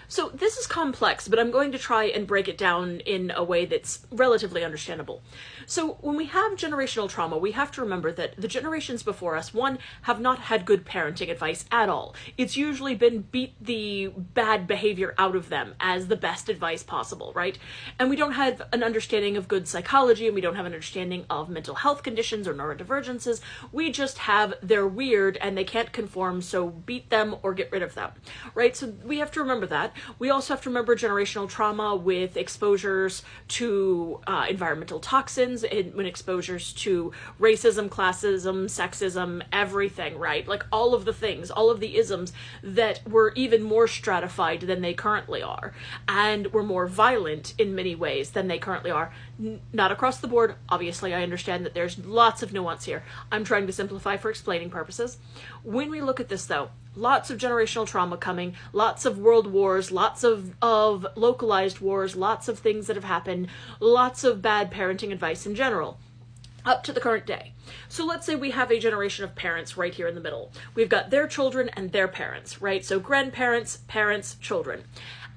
So this is complex, but I'm going to try and break it down in a way that's relatively understandable. So when we have generational trauma, we have to remember that the generations before us, one, have not had good parenting advice at all. It's usually been beat the bad behavior out of them as the best advice possible, right? And we don't have an understanding of good psychology, and we don't have an understanding of mental health conditions or neurodivergences. We just have they're weird and they can't conform, so beat them or get rid of them, right? So we have to remember that. We also have to remember generational trauma with exposures to environmental toxins, when exposures to racism, classism, sexism, everything, right? Like all of the things, all of the isms that were even more stratified than they currently are, and were more violent in many ways than they currently are. Not across the board. Obviously, I understand that there's lots of nuance here. I'm trying to simplify for explaining purposes. When we look at this, though, lots of generational trauma coming, lots of world wars, lots of localized wars, lots of things that have happened, lots of bad parenting advice in general, up to the current day. So let's say we have a generation of parents right here in the middle. We've got their children and their parents, right? So grandparents, parents, children.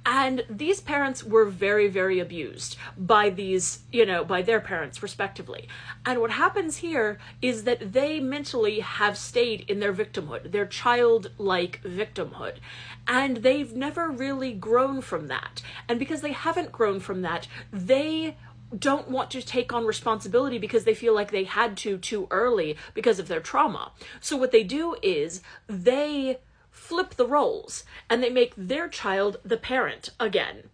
And these parents were very, very abused by these, by their parents respectively. And what happens here is that they mentally have stayed in their victimhood, their childlike victimhood. And they've never really grown from that. And because they haven't grown from that, they don't want to take on responsibility because they feel like they had to too early because of their trauma. So what they do is they flip the roles and they make their child the parent again.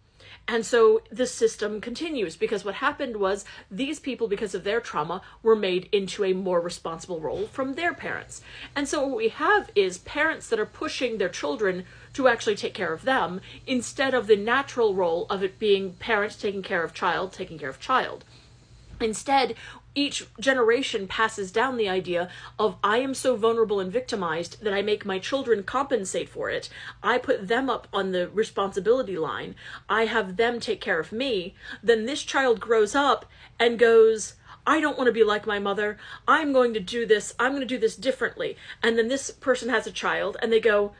And so the system continues, because what happened was these people, because of their trauma, were made into a more responsible role from their parents. And so what we have is parents that are pushing their children to actually take care of them, instead of the natural role of it being parents taking care of child, taking care of child. Instead, each generation passes down the idea of, I am so vulnerable and victimized that I make my children compensate for it. I put them up on the responsibility line. I have them take care of me. Then this child grows up and goes, I don't want to be like my mother. I'm going to do this. I'm going to do this differently. And then this person has a child and they go,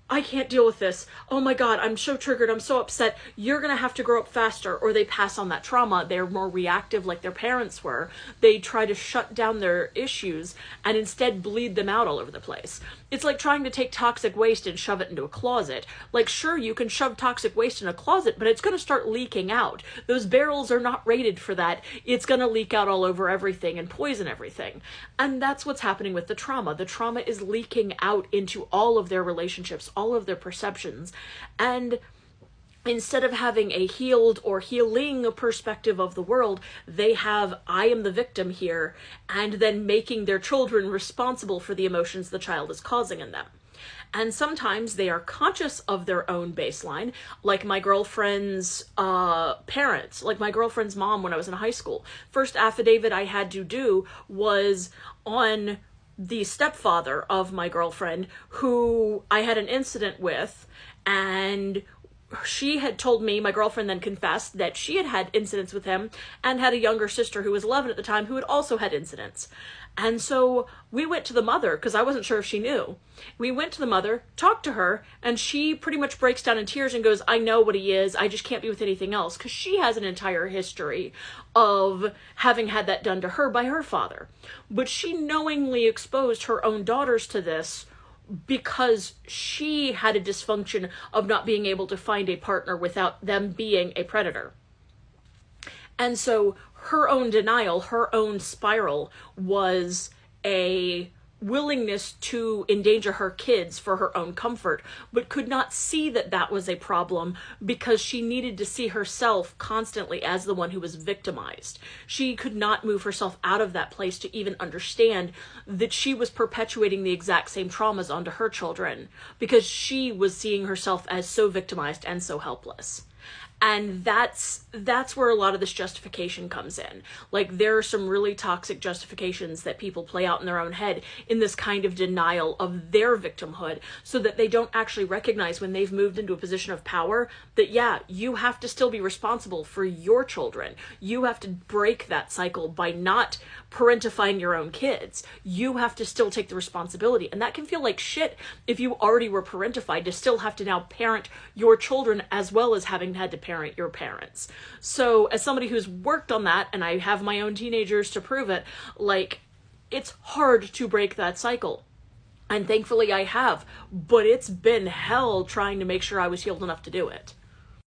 I can't deal with this. Oh my God, I'm so triggered. I'm so upset. You're going to have to grow up faster. Or they pass on that trauma. They're more reactive like their parents were. They try to shut down their issues and instead bleed them out all over the place. It's like trying to take toxic waste and shove it into a closet. Like, sure, you can shove toxic waste in a closet, but it's going to start leaking out. Those barrels are not rated for that. It's going to leak out all over everything and poison everything. And that's what's happening with the trauma. The trauma is leaking out into all of their relationships, all of their perceptions. And instead of having a healed or healing perspective of the world, they have, I am the victim here, and then making their children responsible for the emotions the child is causing in them. And sometimes they are conscious of their own baseline, like my girlfriend's parents, like my girlfriend's mom when I was in high school. First affidavit I had to do was on the stepfather of my girlfriend, who I had an incident with, and she had told me, my girlfriend then confessed, that she had had incidents with him and had a younger sister who was 11 at the time who had also had incidents. And so we went to the mother, because I wasn't sure if she knew. We went to the mother, talked to her, and she pretty much breaks down in tears and goes, I know what he is. I just can't be with anything else, because she has an entire history of having had that done to her by her father. But she knowingly exposed her own daughters to this because she had a dysfunction of not being able to find a partner without them being a predator. And so her own denial, her own spiral, was a willingness to endanger her kids for her own comfort, but could not see that that was a problem because she needed to see herself constantly as the one who was victimized. She could not move herself out of that place to even understand that she was perpetuating the exact same traumas onto her children, because she was seeing herself as so victimized and so helpless. And that's where a lot of this justification comes in. Like, there are some really toxic justifications that people play out in their own head in this kind of denial of their victimhood, so that they don't actually recognize when they've moved into a position of power that, yeah, you have to still be responsible for your children. You have to break that cycle by not parentifying your own kids. You have to still take the responsibility. And that can feel like shit if you already were parentified, to still have to now parent your children as well as having had to parent your parents. So as somebody who's worked on that, and I have my own teenagers to prove it, like, it's hard to break that cycle. And thankfully I have, but it's been hell trying to make sure I was healed enough to do it.